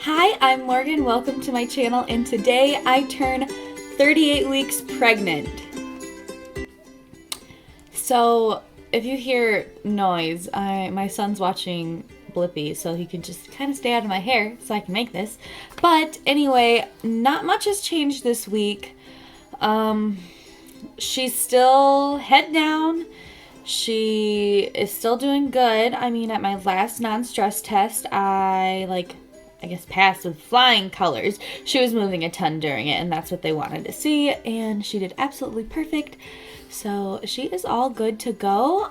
Hi, I'm Morgan. Welcome to my channel, and today I turn 38 weeks pregnant. So if you hear noise, my son's watching Blippi, so he can just kind of stay out of my hair so I can make this. But anyway, not much has changed this week. She's still head down. She is still doing good. I mean, at my last non-stress test, I guess passed with flying colors. She was moving a ton during it, and that's what they wanted to see, and she did absolutely perfect. So she is all good to go.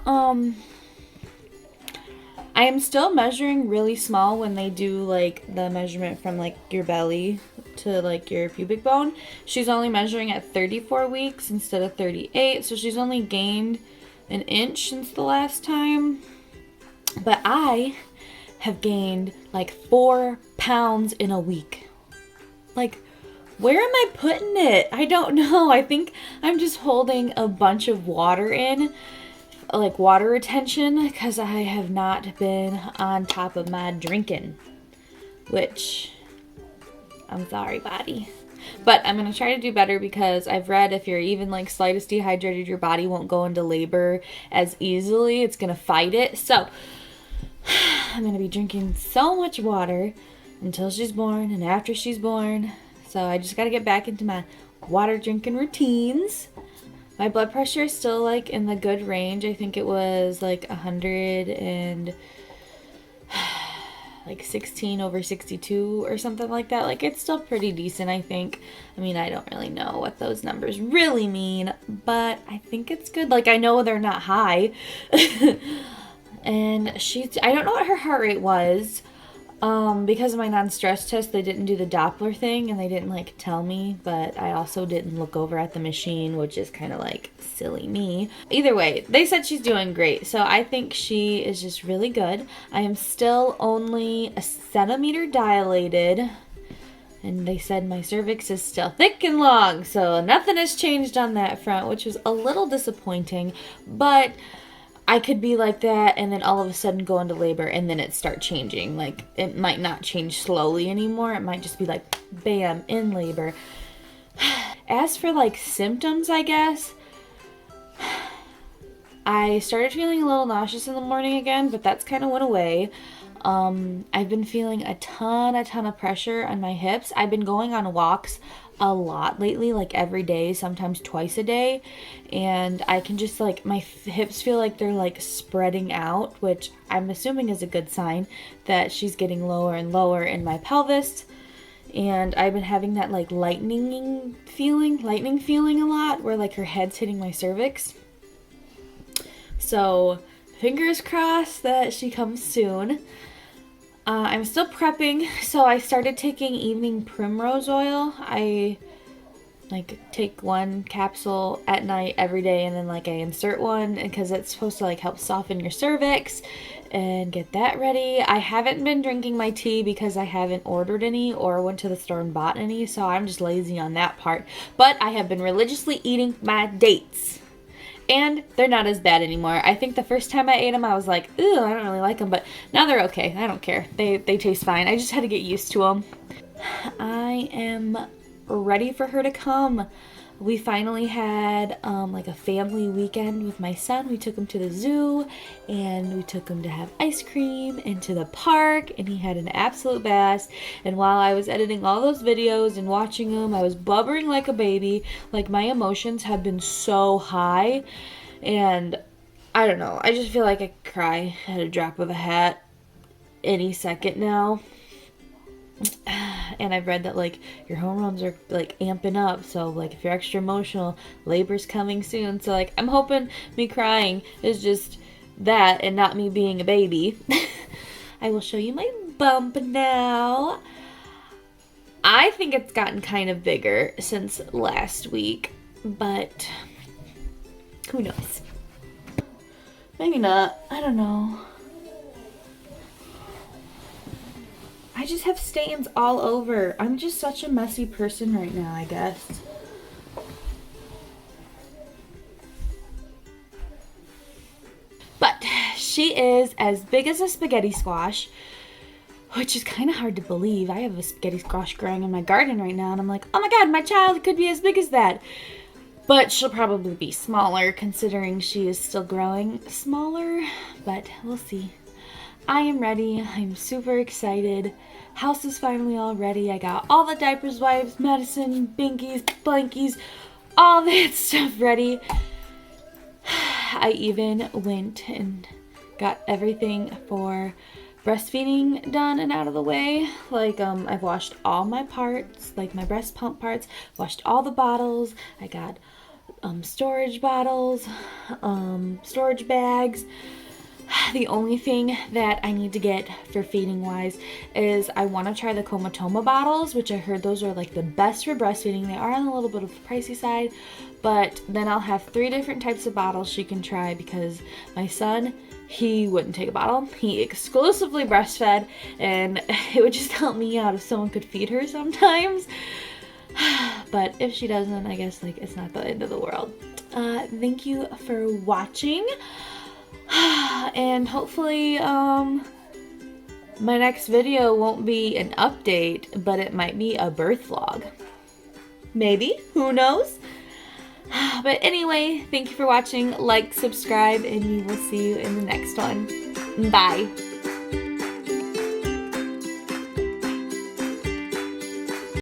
I am still measuring really small when they do like the measurement from like your belly to like your pubic bone. She's only measuring at 34 weeks instead of 38, so she's only gained an inch since the last time. But I have gained like 4 pounds in a week. Like, where am I putting it? I don't know. I think I'm just holding a bunch of water in, like water retention, because I have not been on top of my drinking, which I'm sorry, body. But I'm going to try to do better, because I've read if you're even like slightest dehydrated, your body won't go into labor as easily. It's going to fight it. So I'm going to be drinking so much water until she's born and after she's born. So I just got to get back into my water drinking routines. My blood pressure is still like in the good range. I think it was like 100 and like 16/62 or something like that. Like, it's still pretty decent, I think. I mean, I don't really know what those numbers really mean, but I think it's good. Like, I know they're not high. And I don't know what her heart rate was. Because of my non-stress test, they didn't do the Doppler thing, and they didn't like tell me, but I also didn't look over at the machine, which is kind of like silly me. Either way, they said she's doing great, so I think she is just really good. I am still only a centimeter dilated, and they said my cervix is still thick and long, so nothing has changed on that front, which was a little disappointing, but I could be like that and then all of a sudden go into labor and then it start changing. Like, it might not change slowly anymore. It might just be like, bam, in labor. As for like symptoms, I guess, I started feeling a little nauseous in the morning again, but that's kind of went away. I've been feeling a ton of pressure on my hips. I've been going on walks a lot lately, like every day, sometimes twice a day, and I can just like, my hips feel like they're like spreading out, which I'm assuming is a good sign that she's getting lower and lower in my pelvis. And I've been having that like lightning feeling a lot, where like her head's hitting my cervix. So fingers crossed that she comes soon. I'm still prepping, so I started taking evening primrose oil. I like take one capsule at night every day, and then like I insert one because it's supposed to like help soften your cervix and get that ready. I haven't been drinking my tea because I haven't ordered any or went to the store and bought any, so I'm just lazy on that part. But I have been religiously eating my dates. And they're not as bad anymore. I think the first time I ate them, I was like, ooh, I don't really like them. But now they're okay. I don't care. They taste fine. I just had to get used to them. I am ready for her to come. We finally had like a family weekend with my son. We took him to the zoo, and we took him to have ice cream and to the park, and he had an absolute blast. And while I was editing all those videos and watching them, I was blubbering like a baby. Like, my emotions have been so high, and I don't know. I just feel like I could cry at a drop of a hat any second now. And I've read that like your hormones are like amping up, so like if you're extra emotional, labor's coming soon. So like, I'm hoping me crying is just that and not me being a baby. I will show you my bump now. I think it's gotten kind of bigger since last week, but who knows? Maybe not. I don't know. I just have stains all over. I'm just such a messy person right now, I guess. But she is as big as a spaghetti squash. which is kind of hard to believe. I have a spaghetti squash growing in my garden right now, and I'm like, oh my god, my child could be as big as that. But she'll probably be smaller, considering she is still growing smaller, but we'll see. I am ready. I'm super excited. House is finally all ready. I got all the diapers, wipes, medicine, binkies, blankies, all that stuff ready. I even went and got everything for breastfeeding done and out of the way. Like, I've washed all my parts, like my breast pump parts, washed all the bottles. I got storage bottles, storage bags. The only thing that I need to get for feeding wise is I want to try the Comatoma bottles, which I heard those are like the best for breastfeeding. They are on a little bit of the pricey side, but then I'll have 3 different types of bottles she can try, because my son, he wouldn't take a bottle. He exclusively breastfed, and it would just help me out if someone could feed her sometimes. But if she doesn't, I guess like it's not the end of the world. Thank you for watching. And hopefully my next video won't be an update, but it might be a birth vlog. Maybe, who knows? But anyway, thank you for watching. Like, subscribe, and we will see you in the next one. Bye.